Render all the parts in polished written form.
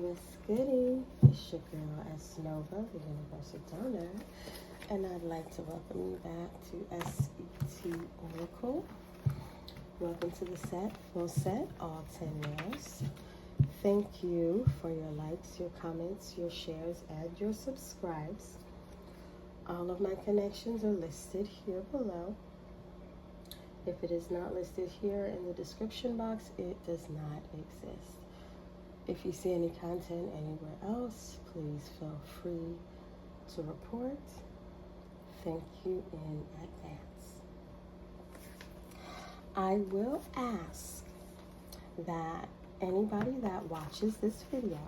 What's goody? It's your girl S. Nova, the Universal Donor, and I'd like to welcome you back to S.E.T.ORACLE. Welcome to the set, full set, all 10 nails. Thank you for your likes, your comments, your shares, and your subscribes. All of my connections are listed here below. If it is not listed here in the description box, it does not exist. If you see any content anywhere else, please feel free to report. Thank you in advance. I will ask that anybody that watches this video,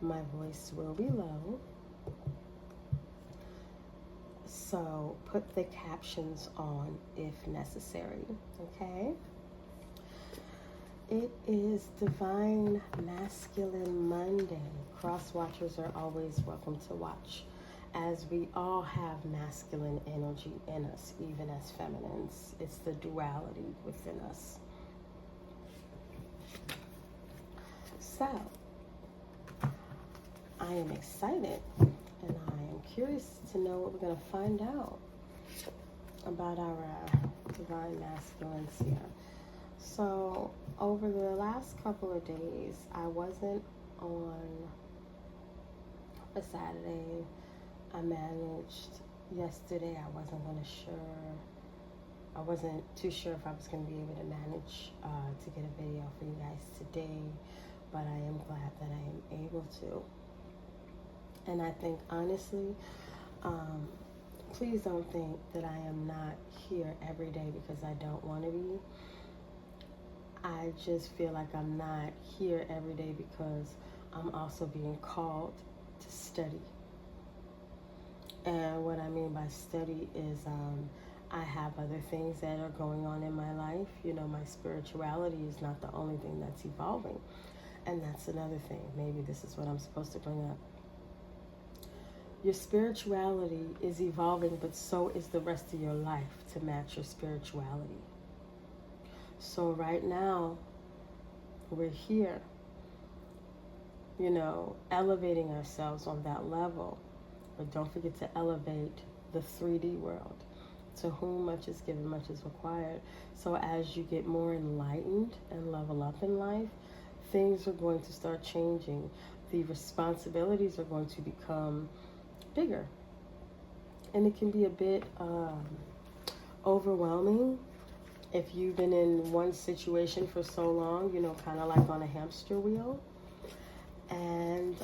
my voice will be low, so put the captions on if necessary, okay? It is Divine Masculine Monday. Cross watchers are always welcome to watch, as we all have masculine energy in us, even as feminines. It's the duality within us. So, I am excited, and I am curious to know what we're going to find out about our divine masculines here. So, over the last couple of days, I wasn't on a Saturday. I managed yesterday. I wasn't too sure if I was going to be able to manage to get a video for you guys today, but I am glad that I am able to. And I think, honestly, please don't think that I am not here every day because I don't want to be. I just feel like I'm not here every day because I'm also being called to study. And what I mean by study is I have other things that are going on in my life. You know, my spirituality is not the only thing that's evolving. And that's another thing. Maybe this is what I'm supposed to bring up. Your spirituality is evolving, but so is the rest of your life to match your spirituality. So right now, we're here, you know, elevating ourselves on that level. But don't forget to elevate the 3D world. To whom much is given, much is required. So as you get more enlightened and level up in life, things are going to start changing. The responsibilities are going to become bigger. And it can be a bit overwhelming. If you've been in one situation for so long, you know, kind of like on a hamster wheel, and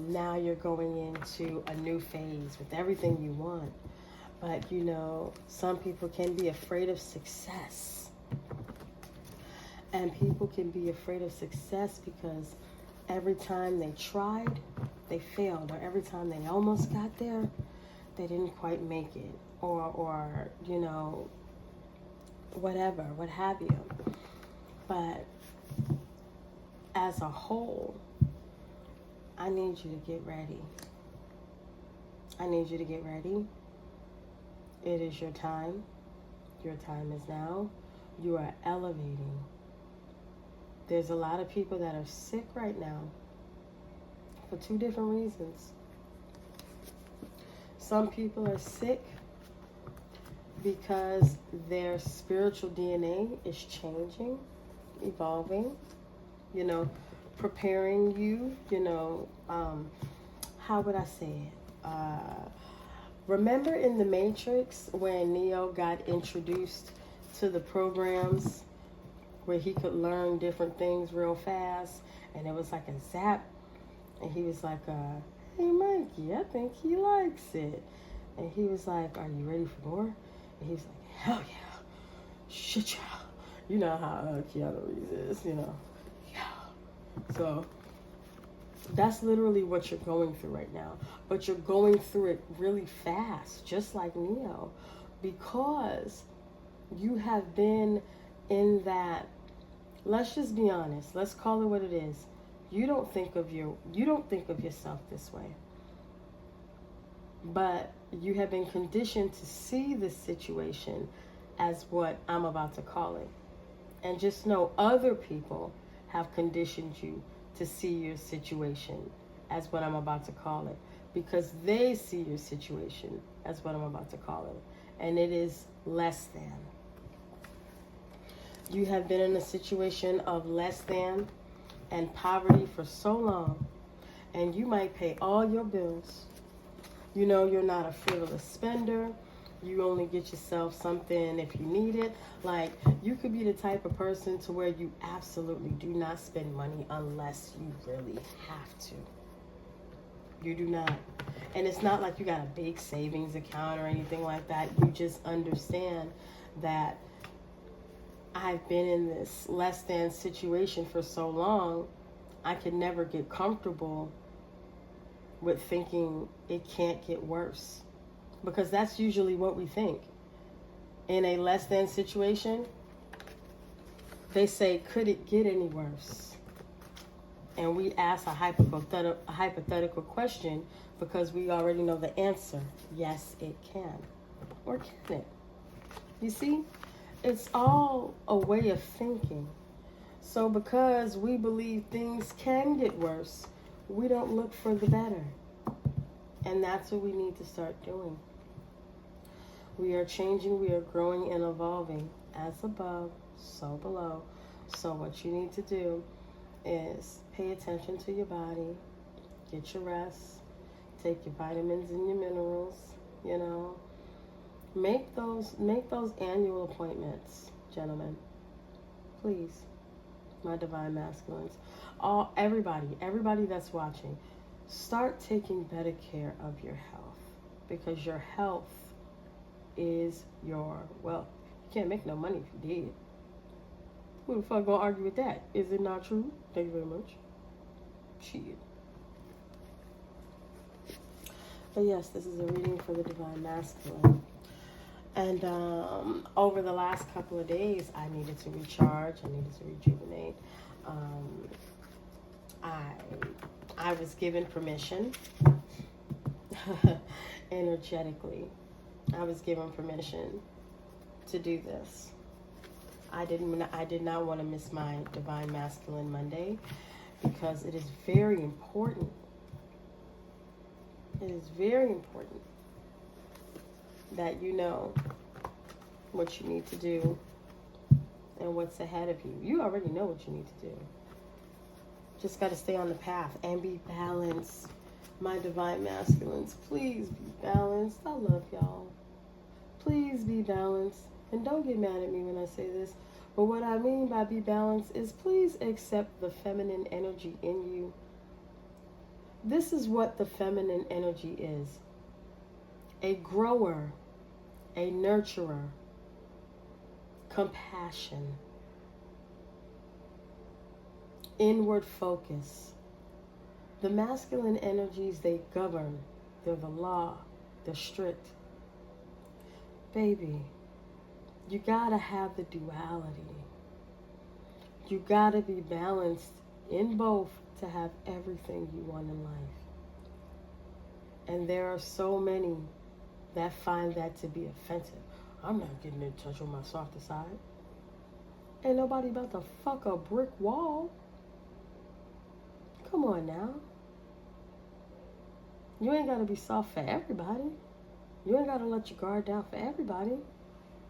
now you're going into a new phase with everything you want. But, you know, some people can be afraid of success. And people can be afraid of success because every time they tried, they failed. Or every time they almost got there, they didn't quite make it. Or you know, whatever, what have you. But as a whole, I need you to get ready. I need you to get ready. It is your time. Your time is now. You are elevating. There's a lot of people that are sick right now for two different reasons. Some people are sick because their spiritual DNA is changing, evolving, you know, preparing you, you know, how would I say it? Remember in the Matrix when Neo got introduced to the programs where he could learn different things real fast, and it was like a zap, and he was like, hey Mikey, I think he likes it. And he was like, are you ready for more? And he was like, hell yeah, shit yeah. You know how Keanu Reeves is, you know. Yeah. So that's literally what you're going through right now. But you're going through it really fast, just like Neo, because you have been in that, let's just be honest, let's call it what it is. You don't think of yourself this way. But you have been conditioned to see this situation as what I'm about to call it. And just know other people have conditioned you to see your situation as what I'm about to call it, because they see your situation as what I'm about to call it, and it is less than. You have been in a situation of less than and poverty for so long, and you might pay all your bills. You know, you're not a frivolous spender. You only get yourself something if you need it. Like, you could be the type of person to where you absolutely do not spend money unless you really have to. You do not. And it's not like you got a big savings account or anything like that. You just understand that I've been in this less than situation for so long, I could never get comfortable with thinking it can't get worse. Because that's usually what we think. In a less than situation, they say, could it get any worse? And we ask a hypothetical question because we already know the answer. Yes, it can. Or can it? You see? It's all a way of thinking. So because we believe things can get worse, we don't look for the better. And that's what we need to start doing. We are changing, we are growing and evolving. As above, so below. So what you need to do is pay attention to your body, get your rest, take your vitamins and your minerals, you know. Make those annual appointments, gentlemen. Please, my divine masculines. Everybody that's watching, start taking better care of your health, because your health is your wealth. You can't make no money if you did. Who the fuck gonna argue with that? Is it not true? Thank you very much. Shit. But yes, this is a reading for the divine masculine. And over the last couple of days, I needed to recharge. I needed to rejuvenate. I was given permission, energetically. I was given permission to do this. I did not want to miss my Divine Masculine Monday because it is very important. It is very important that you know what you need to do and what's ahead of you. You already know what you need to do. Just got to stay on the path and be balanced. My divine masculines, please be balanced. I love y'all. Please be balanced. And don't get mad at me when I say this. But what I mean by be balanced is please accept the feminine energy in you. This is what the feminine energy is. A grower, a nurturer, compassion, inward focus. The masculine energies, they govern. They're the law. They're strict. Baby, you gotta have the duality. You gotta be balanced in both to have everything you want in life. And there are so many that find that to be offensive. I'm not getting in touch with my softer side. Ain't nobody about to fuck a brick wall. Come on now. You ain't gotta be soft for everybody. You ain't gotta let your guard down for everybody.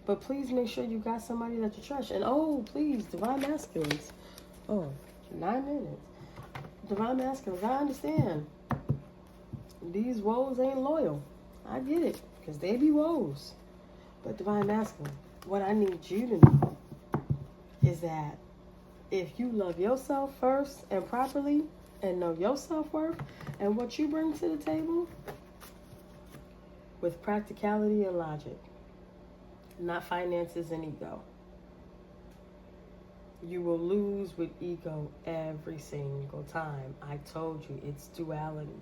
But please make sure you got somebody that you trust. And oh, please, divine masculines. Oh, 9 minutes. Divine masculines, I understand. These woes ain't loyal. I get it, because they be woes. But divine masculine, what I need you to know is that if you love yourself first and properly and know your self-worth and what you bring to the table with practicality and logic, not finances and ego, you will lose with ego every single time. I told you, it's duality.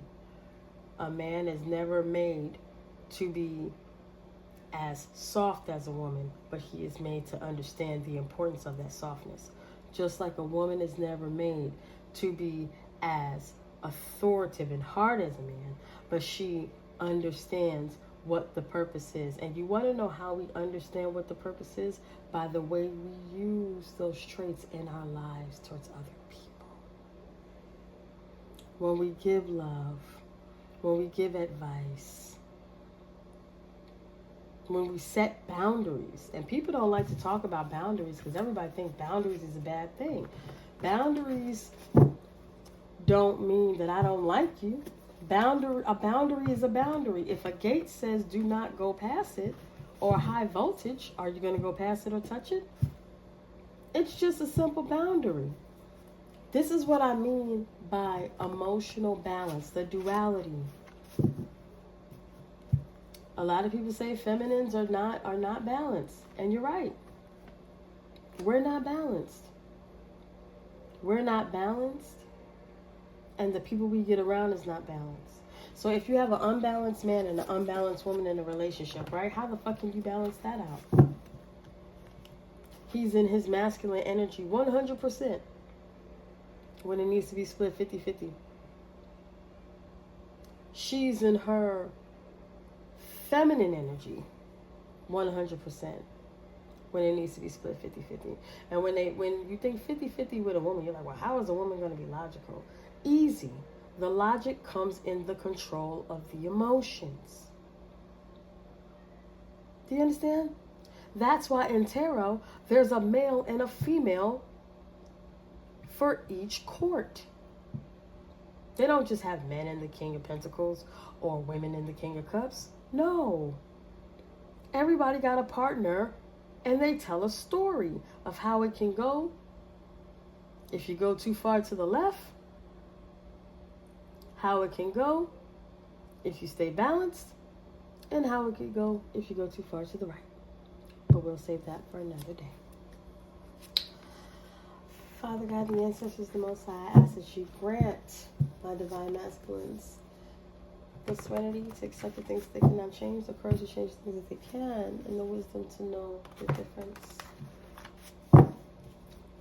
A man is never made to be as soft as a woman, but he is made to understand the importance of that softness. Just like a woman is never made to be as authoritative and hard as a man, but she understands what the purpose is. And you want to know how we understand what the purpose is? By the way we use those traits in our lives towards other people. when we give love, when we give advice, when we set boundaries. And people don't like to talk about boundaries because everybody thinks boundaries is a bad thing. Boundaries don't mean that I don't like you. A boundary is a boundary. If a gate says do not go past it, or high voltage, are you going to go past it or touch it? It's just a simple boundary. This is what I mean by emotional balance, the duality. A lot of people say feminines are not balanced, and you're right. We're not balanced. We're not balanced, and the people we get around is not balanced. So if you have an unbalanced man and an unbalanced woman in a relationship, right? How the fuck can you balance that out? He's in his masculine energy 100% when it needs to be split 50-50. She's in her feminine energy 100% when it needs to be split 50-50. And when you think 50-50 with a woman, you're like, well, how is a woman going to be logical? Easy. The logic comes in the control of the emotions. Do you understand? That's why in tarot, there's a male and a female for each court. They don't just have men in the King of Pentacles or women in the King of Cups. No. Everybody got a partner, and they tell a story of how it can go if you go too far to the left, how it can go if you stay balanced, and how it can go if you go too far to the right. But we'll save that for another day. Father God, the ancestors, the Most High, I ask that you grant my divine masculines the serenity to accept the things they cannot change, the courage to change the things that they can, and the wisdom to know the difference.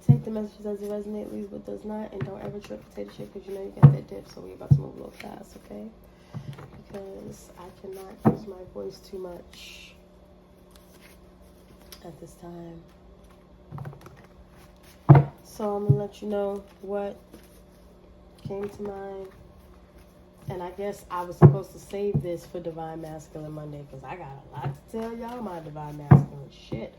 Take the messages as it resonates, leave what does not, and don't ever trip potato chip because you know you got that dip, so we're about to move a little fast, okay? Because I cannot use my voice too much at this time. So I'm going to let you know what came to mind. And I guess I was supposed to save this for Divine Masculine Monday because I got a lot to tell y'all my Divine Masculine shit.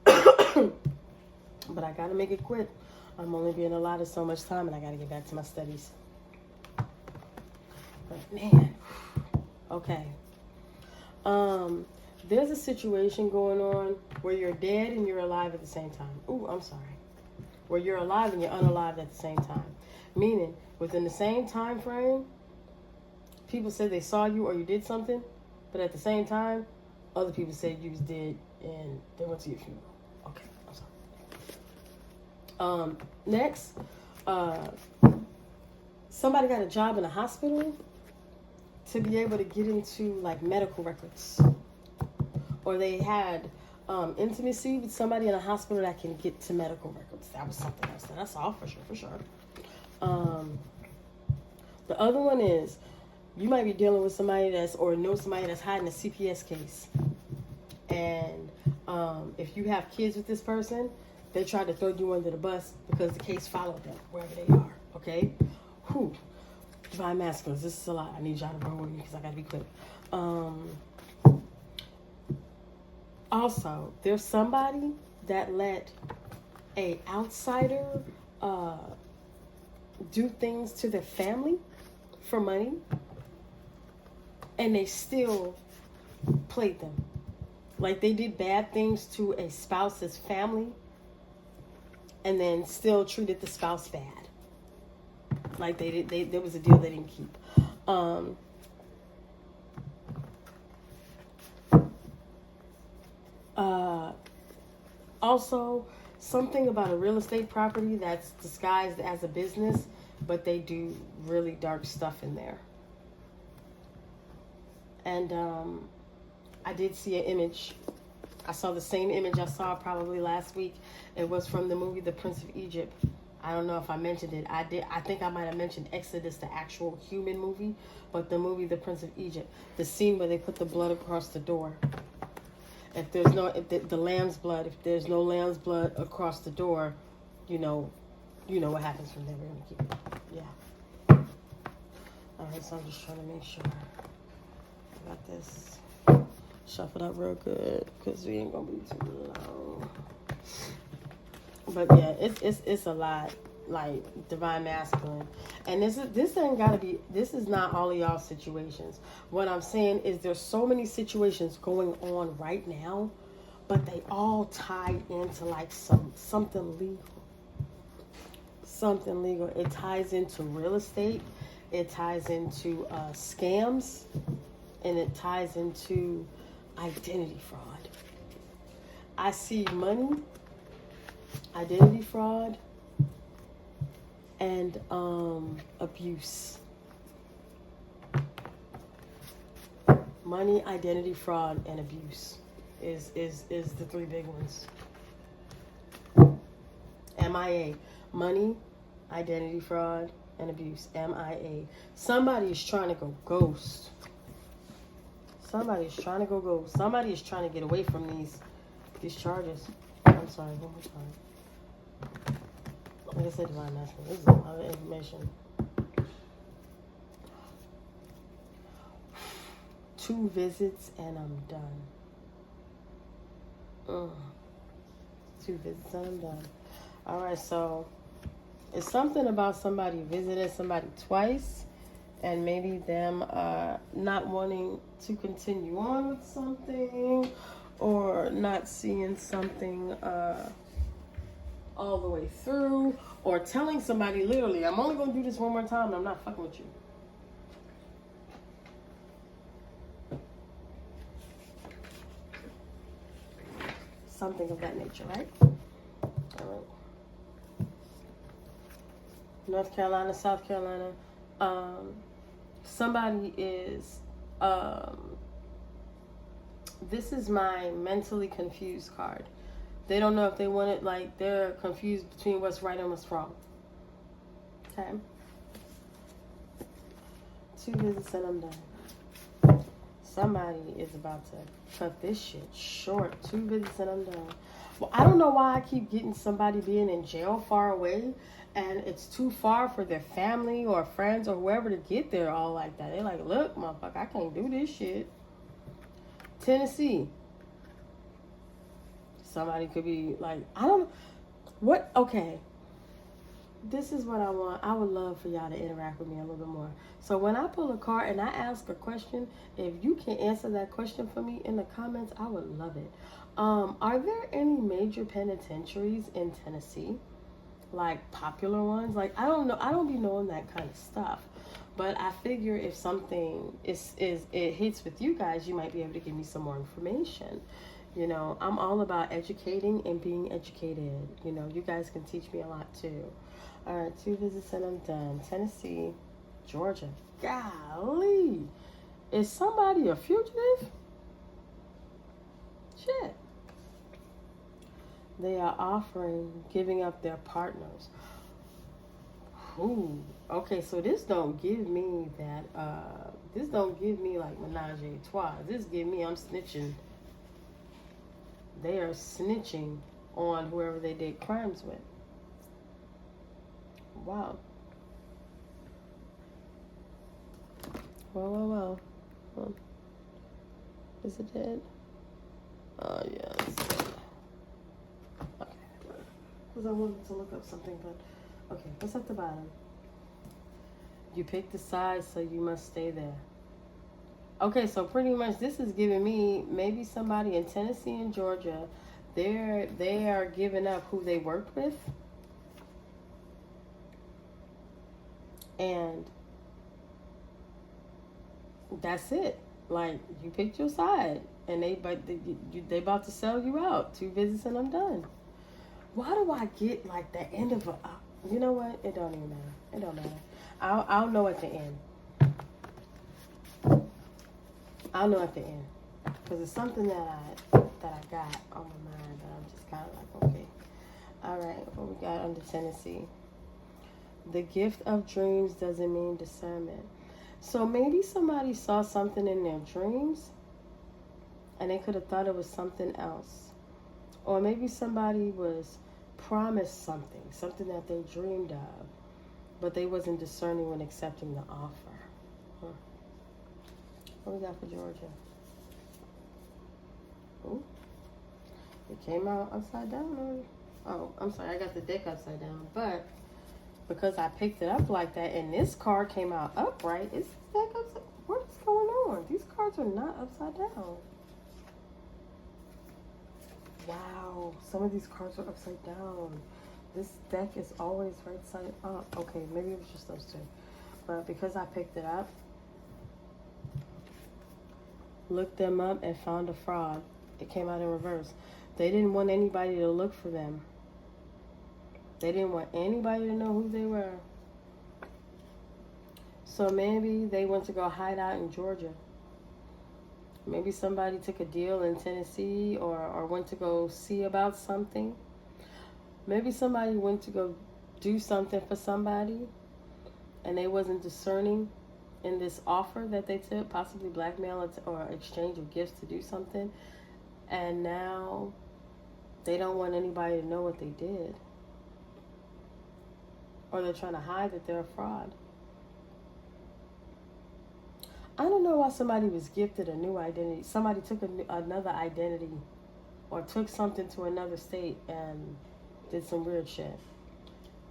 But I got to make it quick. I'm only being allotted so much time and I got to get back to my studies. But man, okay. There's a situation going on where you're dead and you're alive at the same time. Ooh, I'm sorry. Where you're alive and you're unalive at the same time. Meaning, within the same time frame, people said they saw you or you did something, but at the same time, other people said you was dead and they went to your funeral. Okay, I'm sorry. Next, somebody got a job in a hospital to be able to get into like medical records, or they had intimacy with somebody in a hospital that can get to medical records. That was something else that I saw for sure. The other one is you might be dealing with somebody or know somebody that's hiding a CPS case, and if you have kids with this person, they try to throw you under the bus because the case followed them wherever they are. Okay, whew. Divine masculines, this is a lot. I need y'all to roll with me because I gotta be quick. Also, there's somebody that let a outsider do things to their family for money, and they still played them. Like they did bad things to a spouse's family, and then still treated the spouse bad. Like there was a deal they didn't keep. Also, something about a real estate property that's disguised as a business, but they do really dark stuff in there. And I did see an image. I saw the same image I saw probably last week. It was from the movie The Prince of Egypt. I don't know if I mentioned it. I did. I think I might have mentioned Exodus, the actual human movie, but the movie The Prince of Egypt, the scene where they put the blood across the door. If there's no, the lamb's blood, if there's no lamb's blood across the door, you know what happens from there. We're gonna keep it. Yeah. cards. So I'm just trying to make sure I got this shuffled up real good because we ain't gonna be too long. But yeah, it's a lot, like divine masculine, and this ain't gotta be. This is not all of y'all situations. What I'm saying is there's so many situations going on right now, but they all tie into like something legal. Something legal. It ties into real estate. It ties into scams, and it ties into identity fraud. I see money, identity fraud, and abuse. Money, identity fraud, and abuse is the three big ones. MIA. Money, identity fraud, and abuse. MIA. Somebody is trying to go ghost. Somebody is trying to go ghost. Somebody is trying to get away from these charges. I'm sorry, one more time. Like I said, divine masculine. This is a lot of information. 2 visits and I'm done. 2 visits and I'm done. Alright, so it's something about somebody visiting somebody twice and maybe them not wanting to continue on with something or not seeing something all the way through, or telling somebody literally, I'm only going to do this one more time and I'm not fucking with you. Something of that nature, right? All right. North Carolina, South Carolina. Somebody is, this is my mentally confused card. They don't know if they want it, like they're confused between what's right and what's wrong. Okay. 2 visits and I'm done. Somebody is about to cut this shit short. 2 visits and I'm done. Well, I don't know why I keep getting somebody being in jail far away and it's too far for their family or friends or whoever to get there all like that. They're like, look, motherfucker, I can't do this shit. Tennessee. Somebody could be like, I don't know. What? Okay. This is what I want. I would love for y'all to interact with me a little bit more. So when I pull a card and I ask a question, if you can answer that question for me in the comments, I would love it. Are there any major penitentiaries in Tennessee? Like popular ones? Like, I don't know. I don't be knowing that kind of stuff. But I figure if something it hits with you guys, you might be able to give me some more information. You know, I'm all about educating and being educated. You know, you guys can teach me a lot too. All right, 2 visits and I'm done. Tennessee, Georgia. Golly. Is somebody a fugitive? Shit. They are giving up their partners. Ooh. Okay, so this don't give me that, this don't give me like menage a trois. This give me, I'm snitching. They are snitching on whoever they did crimes with. Wow. Well. Is it dead? Oh, yeah, it's dead. Okay. Because I wanted to look up something, but... Okay, what's at the bottom? You picked the side, so you must stay there. Okay, so pretty much this is giving me maybe somebody in Tennessee and Georgia, they are giving up who they worked with. And that's it. Like, you picked your side, and they about to sell you out. 2 visits and I'm done. Why do I get like the end of a? You know what? It don't even matter. It don't matter. I'll know at the end. I'll know at the end, because it's something that I got on my mind, but I'm just kind of like, okay. All right, what we got under Tennessee? The gift of dreams doesn't mean discernment. So maybe somebody saw something in their dreams and they could have thought it was something else. Or maybe somebody was promised something that they dreamed of, but they wasn't discerning when accepting the offer. What we got for Georgia? Ooh. It came out upside down. Oh, I'm sorry. I got the deck upside down. But because I picked it up like that and this card came out upright, is this deck upside? What's going on? These cards are not upside down. Wow. Some of these cards are upside down. This deck is always right side up. Okay, maybe it was just those two. But because I picked it up, looked them up, and found a fraud. It came out in reverse. They didn't want anybody to look for them. They didn't want anybody to know who they were. So maybe they went to go hide out in Georgia. Maybe somebody took a deal in Tennessee or went to go see about something. Maybe somebody went to go do something for somebody and they wasn't discerning in this offer that they took, possibly blackmail or exchange of gifts to do something. And now they don't want anybody to know what they did. Or they're trying to hide that they're a fraud. I don't know why somebody was gifted a new identity. Somebody took another identity or took something to another state and did some weird shit.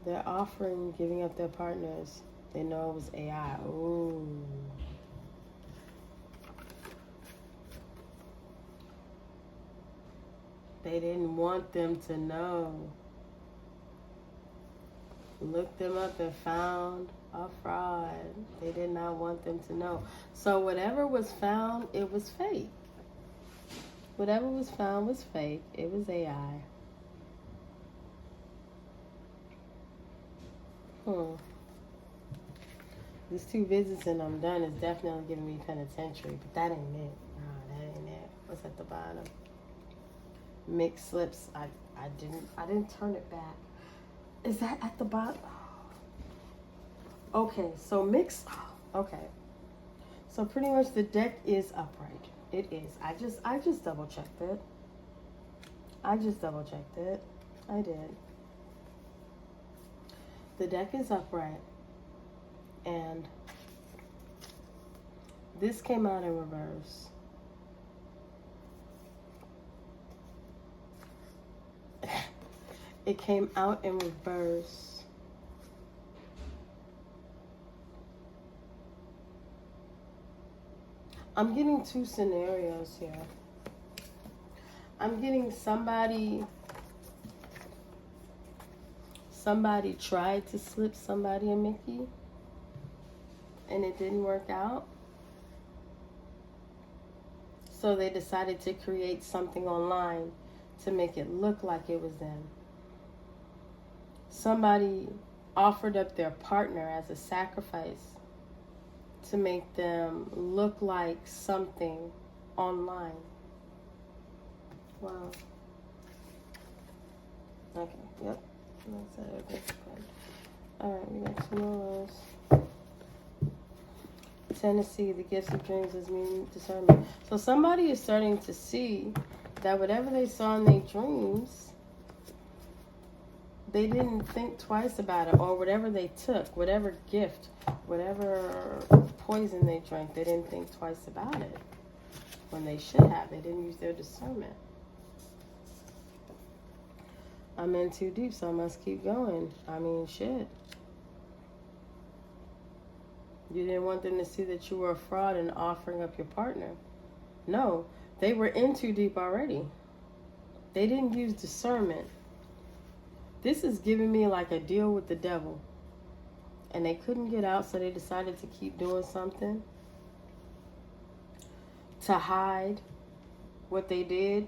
They're offering giving up their partners. They know it was AI. Ooh. They didn't want them to know. Looked them up and found a fraud. They did not want them to know. So whatever was found, it was fake. Whatever was found was fake. It was AI. These 2 visits and I'm done is definitely giving me penitentiary, but that ain't it. No, that ain't it. What's at the bottom? Mixed slips. I didn't turn it back. Is that at the bottom? Okay, so mixed. Okay, so pretty much the deck is upright. It is. I just double checked it. I did. The deck is upright, and this came out in reverse. It came out in reverse. I'm getting 2 scenarios here. I'm getting somebody tried to slip somebody a Mickey and it didn't work out. So they decided to create something online to make it look like it was them. Somebody offered up their partner as a sacrifice to make them look like something online. Wow. Okay, yep. Alright, we got 2 more rows. Tennessee, the gifts of dreams is meaning discernment. So somebody is starting to see that whatever they saw in their dreams, they didn't think twice about it, or whatever they took, whatever gift, whatever poison they drank, they didn't think twice about it. When they should have, they didn't use their discernment. I'm in too deep, so I must keep going. I mean, shit. You didn't want them to see that you were a fraud and offering up your partner. No, they were in too deep already. They didn't use discernment. This is giving me like a deal with the devil. And they couldn't get out, so they decided to keep doing something to hide what they did,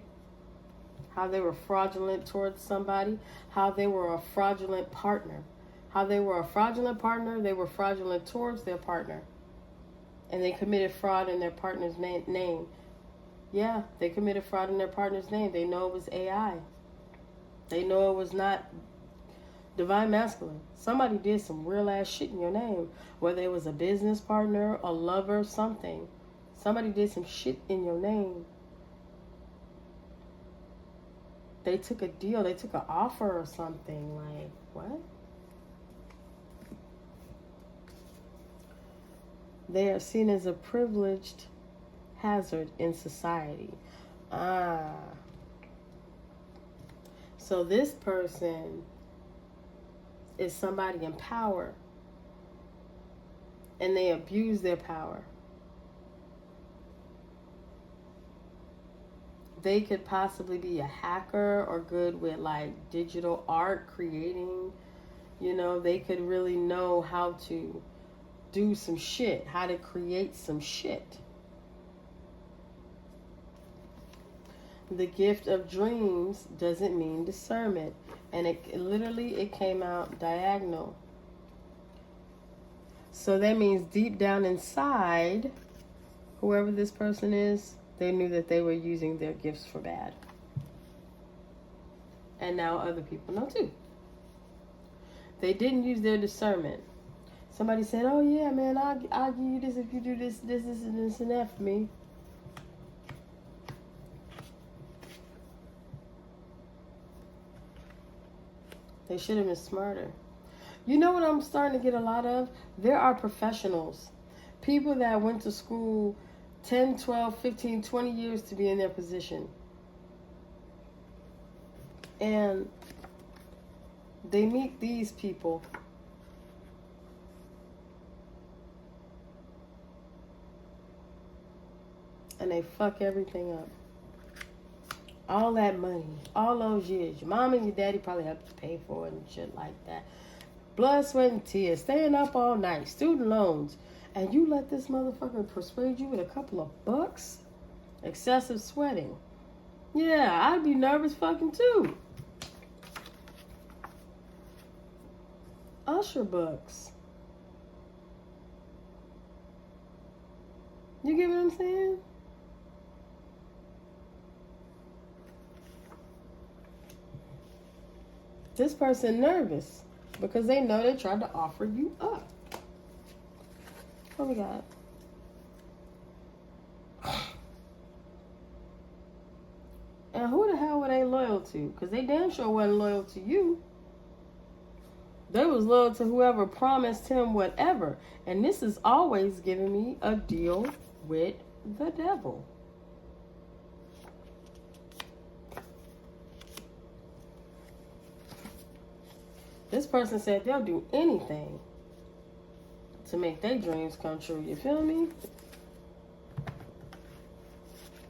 how they were fraudulent towards somebody, how they were a fraudulent partner. How they were a fraudulent partner, they were fraudulent towards their partner. And they committed fraud in their partner's name. Yeah, they committed fraud in their partner's name. They know it was AI. They know it was not divine masculine. Somebody did some real ass shit in your name. Whether it was a business partner, a lover, something. Somebody did some shit in your name. They took a deal. They took an offer or something. Like, what? They are seen as a privileged hazard in society. So this person is somebody in power, and they abuse their power. They could possibly be a hacker or good with like digital art, creating. You know, they could really know how to do some shit, how to create some shit. The gift of dreams doesn't mean discernment. And it literally came out diagonal. So that means deep down inside, whoever this person is, they knew that they were using their gifts for bad. And now other people know too. They didn't use their discernment. Somebody said, oh yeah, man, I'll give you this if you do this, and that for me. They should have been smarter. You know what I'm starting to get a lot of? There are professionals. People that went to school 10, 12, 15, 20 years to be in their position. And they meet these people. And they fuck everything up. All that money, all those years. Your mom and your daddy probably helped you pay for it and shit like that. Blood, sweat, and tears. Staying up all night. Student loans. And you let this motherfucker persuade you with a couple of bucks? Excessive sweating. Yeah, I'd be nervous fucking too. Usher bucks. You get what I'm saying? This person nervous because they know they tried to offer you up. What we got? And who the hell were they loyal to? Because they damn sure wasn't loyal to you. They was loyal to whoever promised him whatever. And this is always giving me a deal with the devil. This person said they'll do anything to make their dreams come true. You feel me?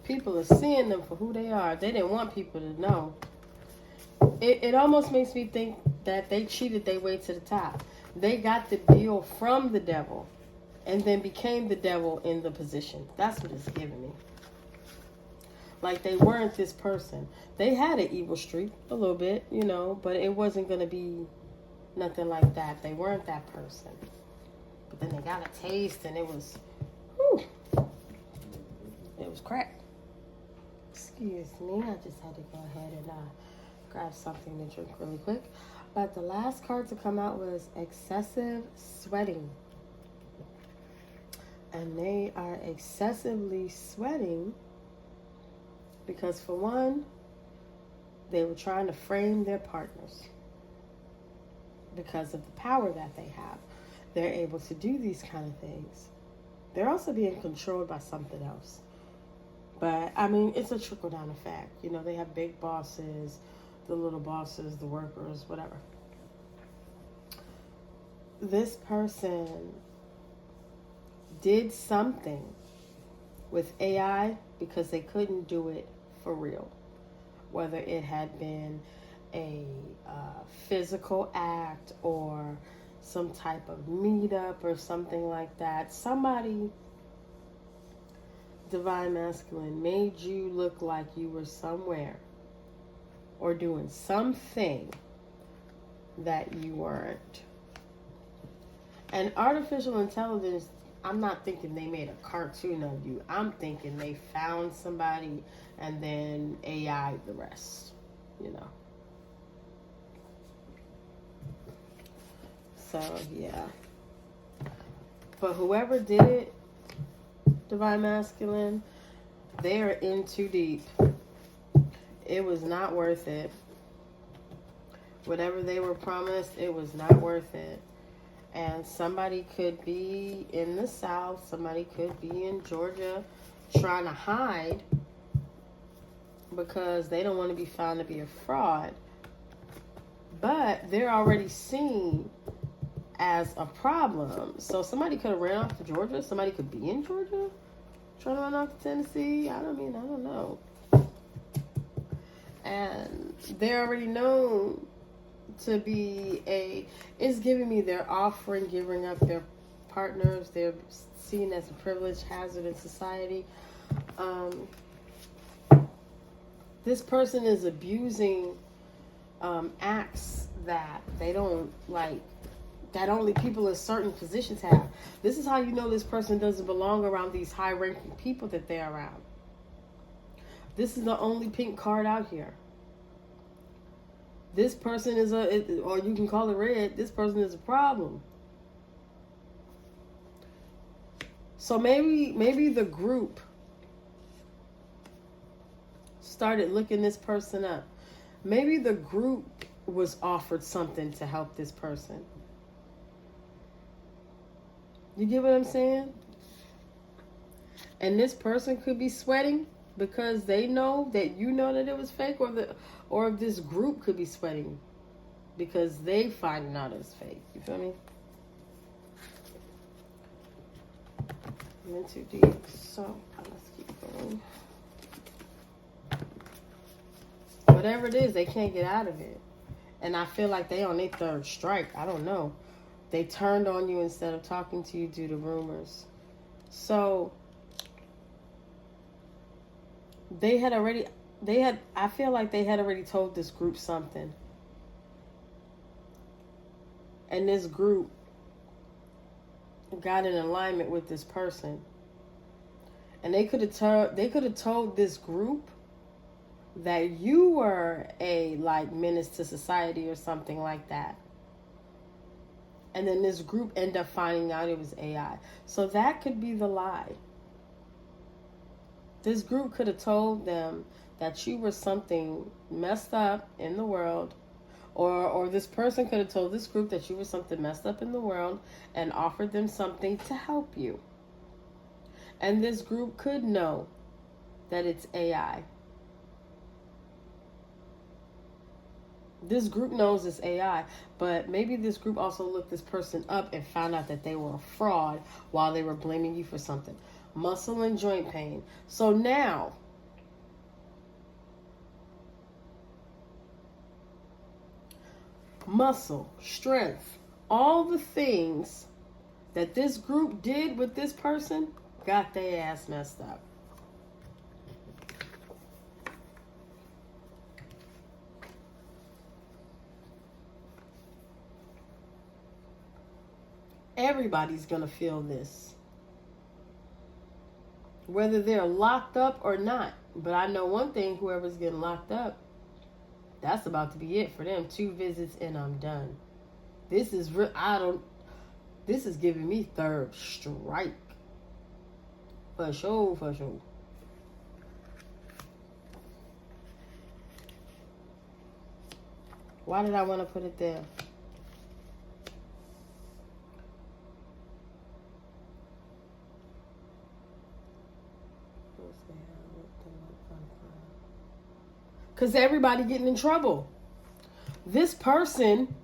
People are seeing them for who they are. They didn't want people to know. It almost makes me think that they cheated their way to the top. They got the deal from the devil and then became the devil in the position. That's what it's giving me. Like they weren't this person. They had an evil streak a little bit, you know, but it wasn't going to be nothing like that. They weren't that person. But then they got a taste and it was, whew, it was crack. Excuse me, I just had to go ahead and grab something to drink really quick. But the last card to come out was excessive sweating. And they are excessively sweating because for one, they were trying to frame their partners. Because of the power that they have, they're able to do these kind of things. They're also being controlled by something else. But, I mean, it's a trickle-down effect. You know, they have big bosses, the little bosses, the workers, whatever. This person did something with AI because they couldn't do it for real. Whether it had been a physical act or some type of meetup or something like that. Somebody, divine masculine, made you look like you were somewhere or doing something that you weren't. And artificial intelligence, I'm not thinking they made a cartoon of you. I'm thinking they found somebody and then AI the rest, you know. So, yeah. But whoever did it, divine masculine, they're in too deep. It was not worth it. Whatever they were promised, it was not worth it. And somebody could be in the South, somebody could be in Georgia trying to hide because they don't want to be found to be a fraud. But they're already seen as a problem. So somebody could have ran off to Georgia. Somebody could be in Georgia trying to run off to Tennessee. I don't know. And they're already known to be it's giving me they're offering, giving up their partners. They're seen as a privileged hazard in society. This person is abusing acts that they don't like, that only people in certain positions have. This is how you know this person doesn't belong around these high-ranking people that they're around. This is the only pink card out here. This person is or you can call it red, this person is a problem. So maybe the group started looking this person up. Maybe the group was offered something to help this person. You get what I'm saying? And this person could be sweating because they know that you know that it was fake, or this group could be sweating because they finding out it's fake. You feel me? I'm in too deep, so let's keep going. Whatever it is, they can't get out of it. And I feel like they on their third strike. I don't know. They turned on you instead of talking to you due to rumors. So I feel like they had already told this group something. And this group got in alignment with this person. And they could have told this group that you were a menace to society or something like that. And then this group ended up finding out it was AI. So that could be the lie. This group could have told them that you were something messed up in the world. Or this person could have told this group that you were something messed up in the world and offered them something to help you. And this group could know that it's AI. This group knows it's AI, but maybe this group also looked this person up and found out that they were a fraud while they were blaming you for something. Muscle and joint pain. So now, muscle, strength, all the things that this group did with this person got their ass messed up. Everybody's going to feel this, whether they're locked up or not. But I know one thing, whoever's getting locked up, that's about to be it for them. 2 visits and I'm done. This is this is giving me third strike. For sure, for sure. Why did I want to put it there? Because everybody getting in trouble. This person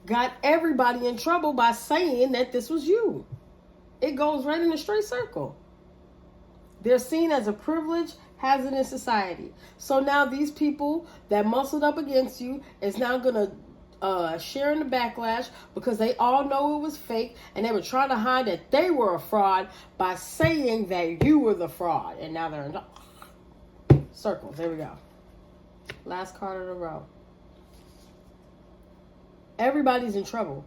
got everybody in trouble by saying that this was you. It goes right in a straight circle. They're seen as a privileged hazard in society. So now these people that muscled up against you is now going to share in the backlash because they all know it was fake and they were trying to hide that they were a fraud by saying that you were the fraud. And now they're in circles. There we go. Last card of the row. Everybody's in trouble.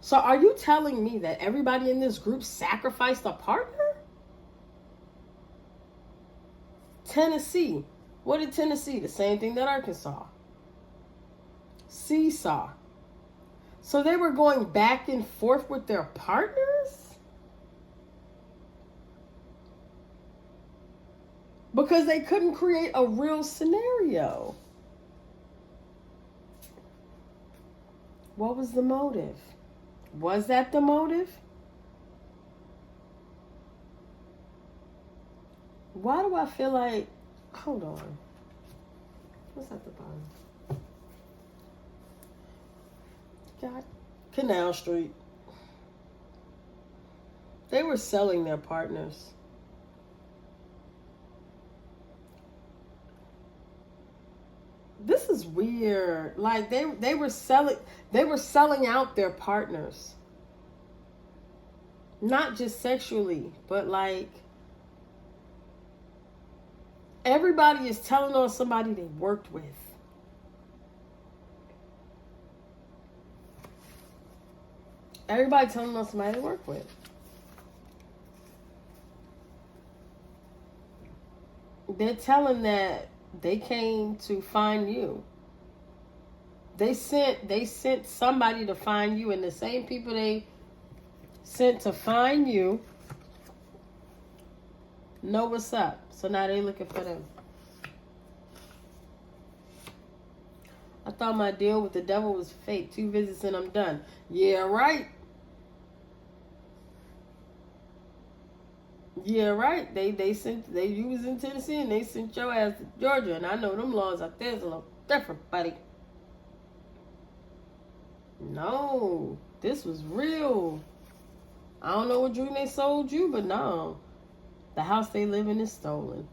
So are you telling me that everybody in this group sacrificed a partner? Tennessee. What did Tennessee? The same thing that Arkansas. Seesaw. So they were going back and forth with their partners? Because they couldn't create a real scenario. What was the motive? Was that the motive? Why do I feel like... Hold on. What's at the bottom? Got Canal Street. They were selling their partners. This is weird. Like they were selling out their partners. Not just sexually, but like everybody is telling on somebody they worked with. Everybody telling on somebody they worked with. They're telling that they came to find you. They sent somebody to find you, and the same people they sent to find you know what's up. So now they looking for them. I thought my deal with the devil was fake. 2 visits and I'm done. Yeah, right. Yeah, right. You was in Tennessee and they sent your ass to Georgia, and I know them laws out there's a little different, buddy. No, this was real. I don't know what dream they sold you, but no. The house they live in is stolen.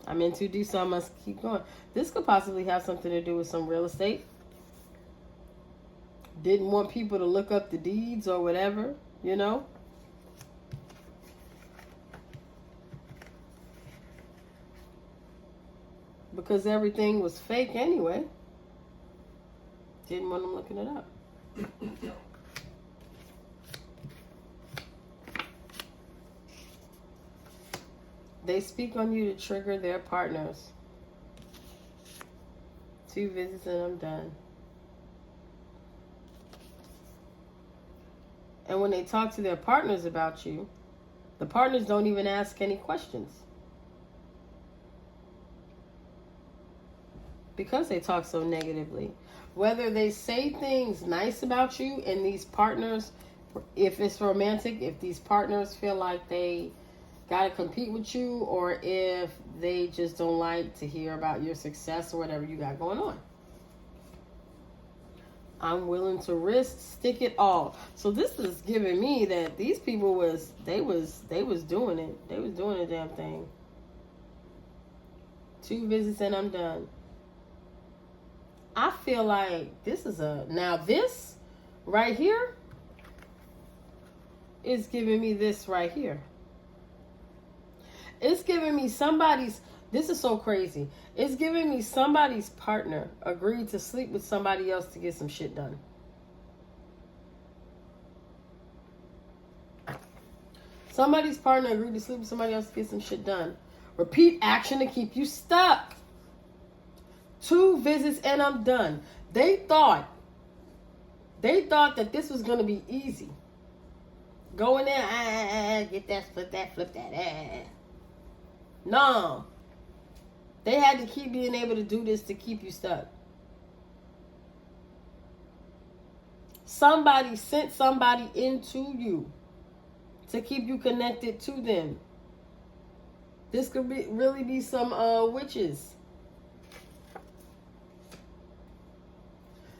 I'm in too deep, so I must keep going. This could possibly have something to do with some real estate. Didn't want people to look up the deeds or whatever, you know. Because everything was fake anyway. Didn't want them looking it up. They speak on you to trigger their partners. 2 visits and I'm done. And when they talk to their partners about you, the partners don't even ask any questions. Because they talk so negatively. Whether they say things nice about you and these partners, if it's romantic, if these partners feel like they gotta compete with you, or if they just don't like to hear about your success or whatever you got going on. I'm willing to stick it all. So this is giving me that these people was doing it. They was doing the damn thing. 2 visits and I'm done. I feel like this right here is giving me this right here. It's giving me this is so crazy. It's giving me somebody's partner agreed to sleep with somebody else to get some shit done. Somebody's partner agreed to sleep with somebody else to get some shit done. Repeat action to keep you stuck. 2 visits and I'm done. They thought that this was going to be easy. Go in there, get that, flip that. No. They had to keep being able to do this to keep you stuck. Somebody sent somebody into you to keep you connected to them. This could really be some witches.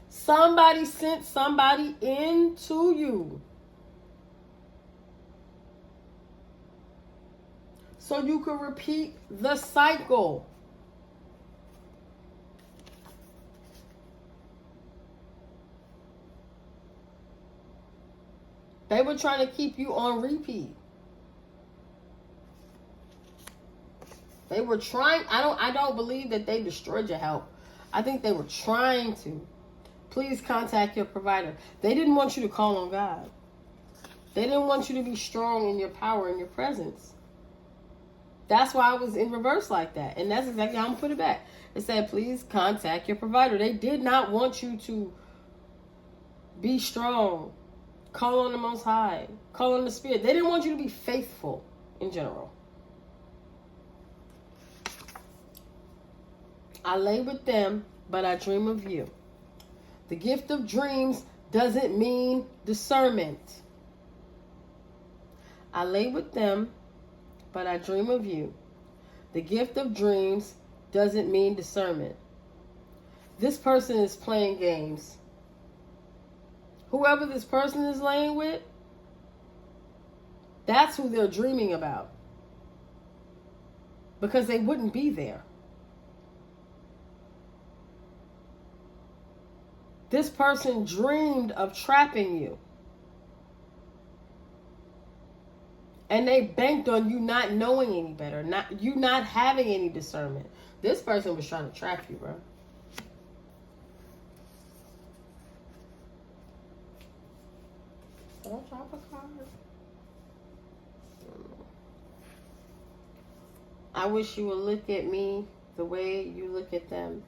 Somebody sent somebody into you so you could repeat the cycle. They were trying to keep you on repeat. They were trying. I don't believe that they destroyed your health. I think they were trying to. Please contact your provider. They didn't want you to call on God. They didn't want you to be strong in your power and your presence. That's why I was in reverse like that. And that's exactly how I'm going to put it back. It said, please contact your provider. They did not want you to be strong. Call on the Most High. Call on the Spirit. They didn't want you to be faithful in general. I lay with them, but I dream of you. The gift of dreams doesn't mean discernment. I lay with them, but I dream of you. The gift of dreams doesn't mean discernment. This person is playing games. Whoever this person is laying with, that's who they're dreaming about. Because they wouldn't be there. This person dreamed of trapping you. And they banked on you not knowing any better, you not having any discernment. This person was trying to trap you, bro. Did I drop a card? I wish you would look at me the way you look at them.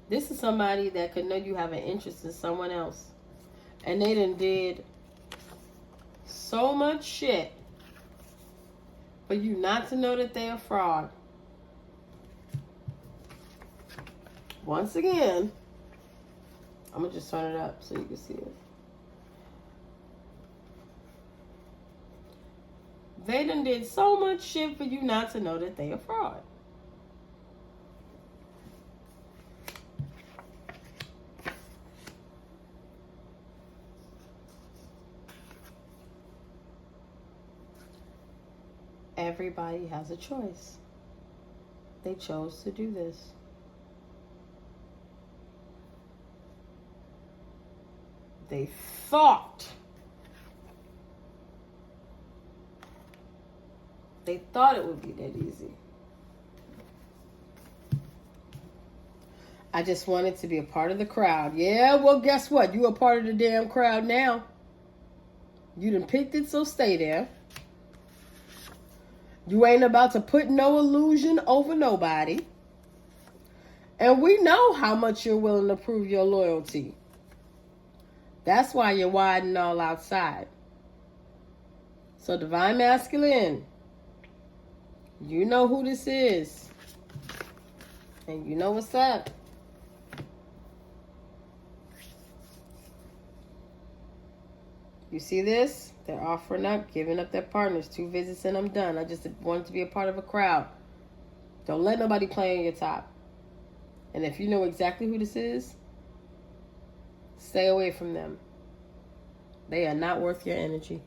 This is somebody that could know you have an interest in someone else. And they done did so much shit for you not to know that they're a fraud. Once again, I'm going to just turn it up so you can see it. They done did so much shit for you not to know that they a fraud. Everybody has a choice. They chose to do this. They thought it would be that easy. I just wanted to be a part of the crowd. Yeah, well, guess what? You a part of the damn crowd now. You done picked it, so stay there. You ain't about to put no illusion over nobody. And we know how much you're willing to prove your loyalty. That's why you're wide and all outside. So, Divine Masculine, you know who this is. And you know what's up. You see this? They're offering up, giving up their partners. 2 visits and I'm done. I just wanted to be a part of a crowd. Don't let nobody play on your top. And if you know exactly who this is, stay away from them. They are not worth your energy.